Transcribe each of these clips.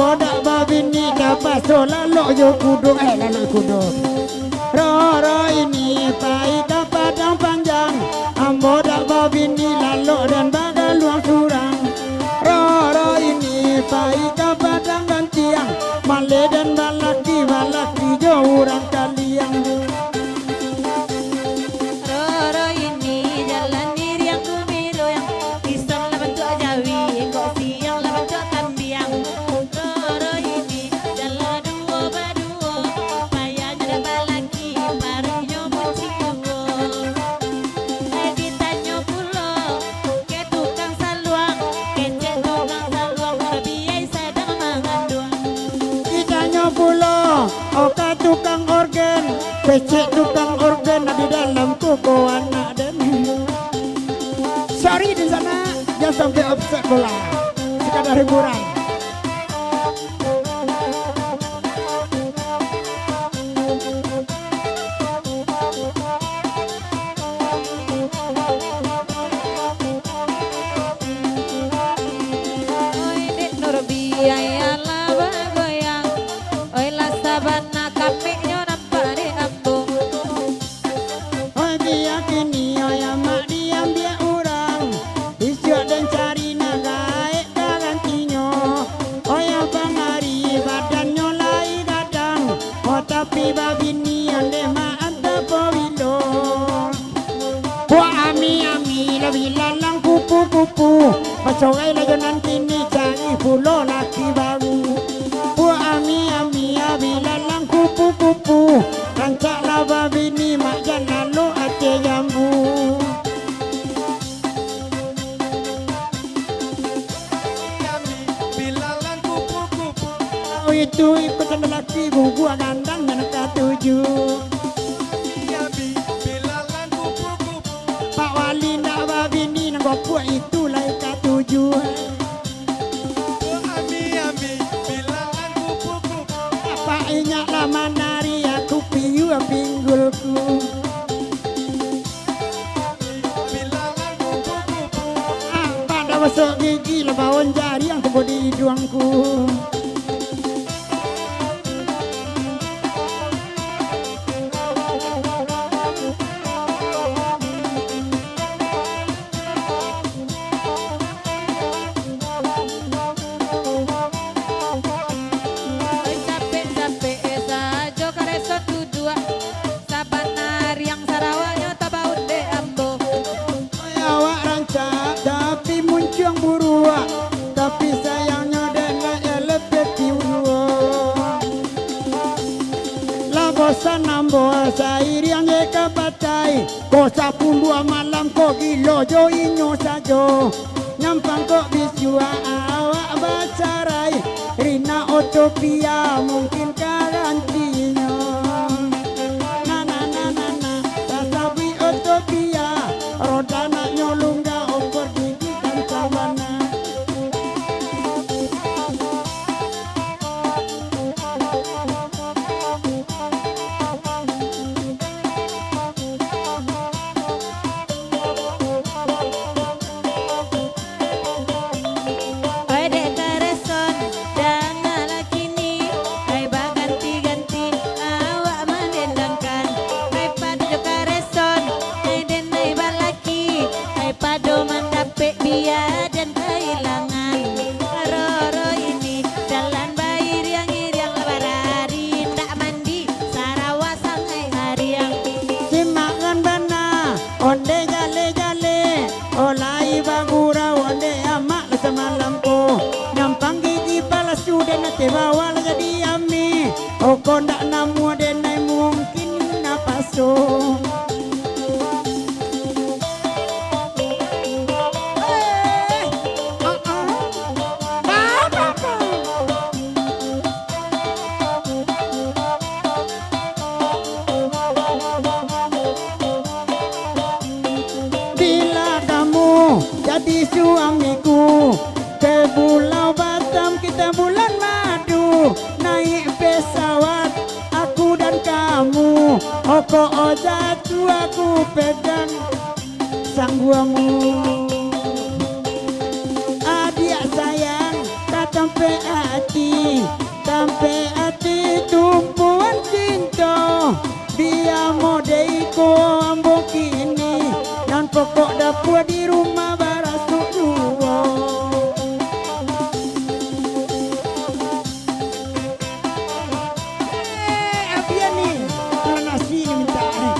Amboda babini dapat solalo yo kudo lalu kudo. Roro ini pai dapat yang panjang. Amboda babini lalu dan bagal luang surang. Roro ini pai dapat yang gantiang. Male dan balaki jo orang kaliang. Roro ini jalan diri yang kumilo yang pisang lah bentuk jawi kok siang lah bentuk tambiang. Roro ini jalan dua berdua payah jadi balaki barunya buciwo. Ditanya pula ke tukang saluang kecek tukang saluang biaya sedang mengandung. Ditanya pula oka tukang organ, becek tukang organ di dalam koko anak dan. Sorry di sana, jangan sampai upset bola. Sekadar hiburan. Oi dek nur biaya laba goyang. Oi la sabana kapeknya nampak di ambung. Oh dia kini ya mak diam dia orang. Isyok dan cari nagai garantinya. Oh ya bang hari badannya lai gadang. Oh tapi babini yang lemah anta powilo. Wah ami lebih lalang kupu-kupu. Pasogai lagi nanti ni cari pulau laki baru. Wah ami lalang kupu-kupu. Rancak lah babini mak jangan lo ate jambu. Bilalang kupu-kupu. Oh itu ikutan lelaki gua gandang dan ketujuh. Bilalang kupu-kupu. Pak Wali nak babini nak buat itu lah ketujuh. Bilalang kupu-kupu. Apa ingat lah manari aku piu pinggulku. Bilalang kupu-kupu. Pada masuk gigi lah bawon jari yang tebuk di hidungku. Oi capek-capek saja kareso dua. Sabana riang Sarawaknya tabaut de ambo. Awak rancak tapi muncung buruak. Tapi sayangnya dengan lebih tiwa. La bosan nambo sair yang eka batai. Ko sapun dua malam ko gilo jo inyo sajo. Nyampang ko bisua awak bacarai. Rina utopia mungkin garantinya. Na na na na na tasabi utopia. Roda nak nyolungga opor gigi dan sabana. Oi dek kareson jangan lagi ni. Oi baganti-ganti awak mendendangkan. Oi padu kareson denai balaki. Oi padu mendapik biar dan kehilangan. Roro ini jalan bayi riang-riang lebarari. Tak mandi Sarawak sangai hariang. Simakan bana onde jale-jale. Olai bagura onde amak semalam ko. Nyampang gigi balas sudah nanti bawa jadi ami. Oko ndak namu denai mungkin napaso. Bila kamu jadi suamiku ke Pulau Batam kita bulan madu naik pesawat aku dan kamu oko ojatu aku pegang sang guamu. Adik sayang tak sampai hati tumpuan cinta dia modeiko ambo kini dan pokok dapur di rumah barasuk dua. Abian nih kalau nasi ini minta nih.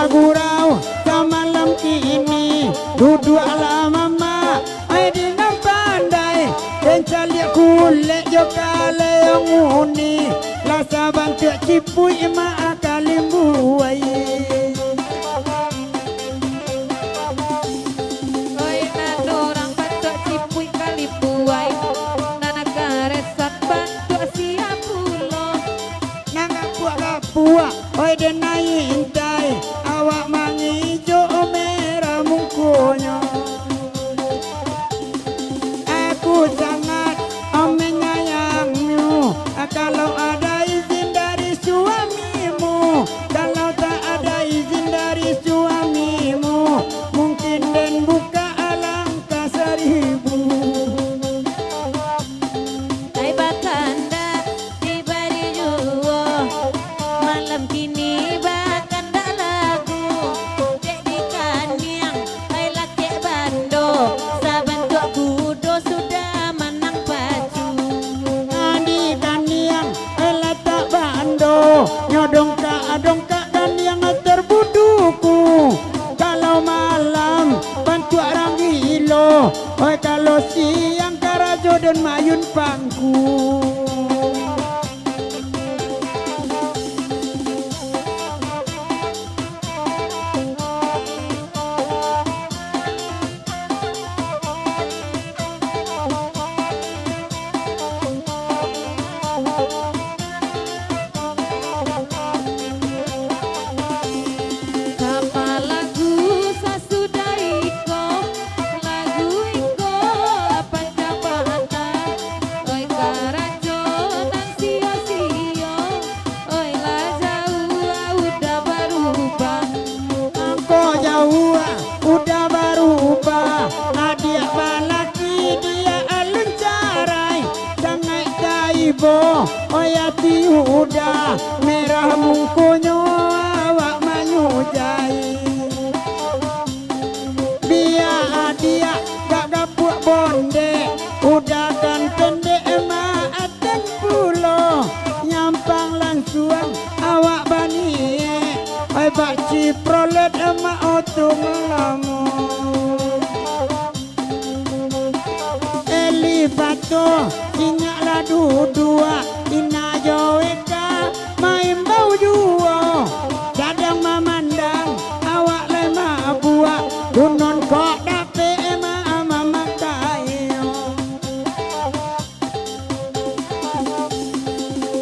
Gurau samalam kini duduk ala mama ai di nam pandai dan calik kulit jo kale yang uni la saban tu cipui ma akali buai. Oi na orang patok cipui kali buai nana karesat bantu siap pulo Nanga puak oi denai intai awak mangijo merah mungkunya. Aku sangat menyayangmu kalau ada izin dari suamimu. Kalau tak ada izin dari suamimu mungkin dan buka alangkah seribu. Hai bakanda di bari juo malam kini bakanda lagu jadi kaniang hai laki bando saban tua kudo sudah menang pacu Andi dan yang letak bando nyodongka dan yang terbuduku. Kalau malam bantu orang gilo, oi kalau siang karajo dan mayun pangku. Sama lagu sasudah iko lagu iko apa cabana oi karajo nang sio-sio oi la jauh udah berubah Engkau jauh udah berubah. Adik balaki dia alun carai sangai kaibo oi hati udah merah mungkunyo awak manyujai. Biar dia gak gapuk bonde udah kan pendek maatan pulo nyampang langsung awak bani oi bak ciprolet emak otung lamu Elifato sinyak ladu dua ina joeka main bau juo cadang memandang awak lemah buah dunon kok dape emak mama kayo.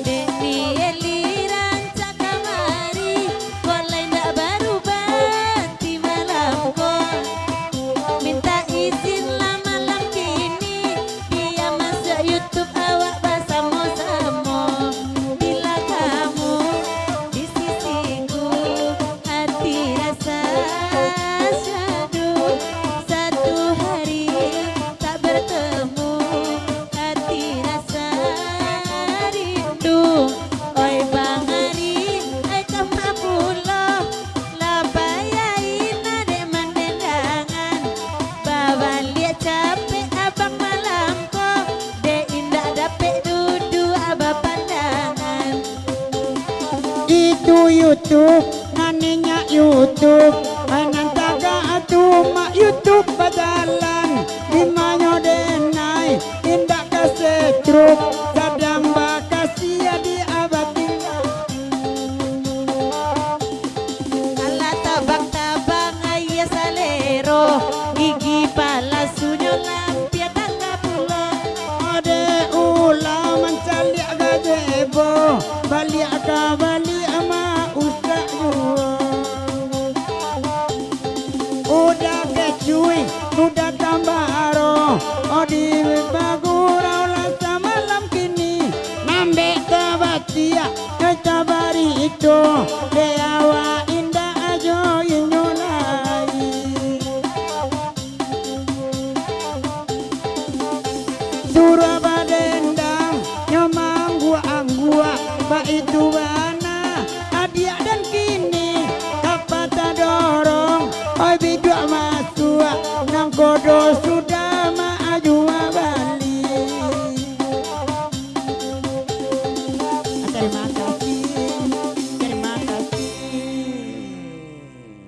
Deni eliran cakamari boleh ndak berubah di malamku minta izin lah malam kini dia masuk YouTube awak bersama-sama bila kamu di sisiku hati rasa syadu satu hari tak bertemu hati rasa rindu oi bang Ari ai kama pulo labayain ade mandendangan bawa liat capek abang malamko de indah dapet dudu abah pandangan Itu YouTube naninya YouTube nantaga atu mak YouTube badalan limanyo denai indak kasetruk sadang bakasia di abad tinggal. ala tabang-tabang ayah salero gigi palasunya lampia tangga pulo Ade ulah mencaliak gazebo balik ke balik ama usak jua. Udah kecuy udah tambah aro odi bagurau lasa malam kini nambe tabatia Oi tabari itu deawa indah ajo inyulai Surabadendang nyomang gua anggua ba itu bana adia dan kini kapata dorong oi bidua masua nang kodo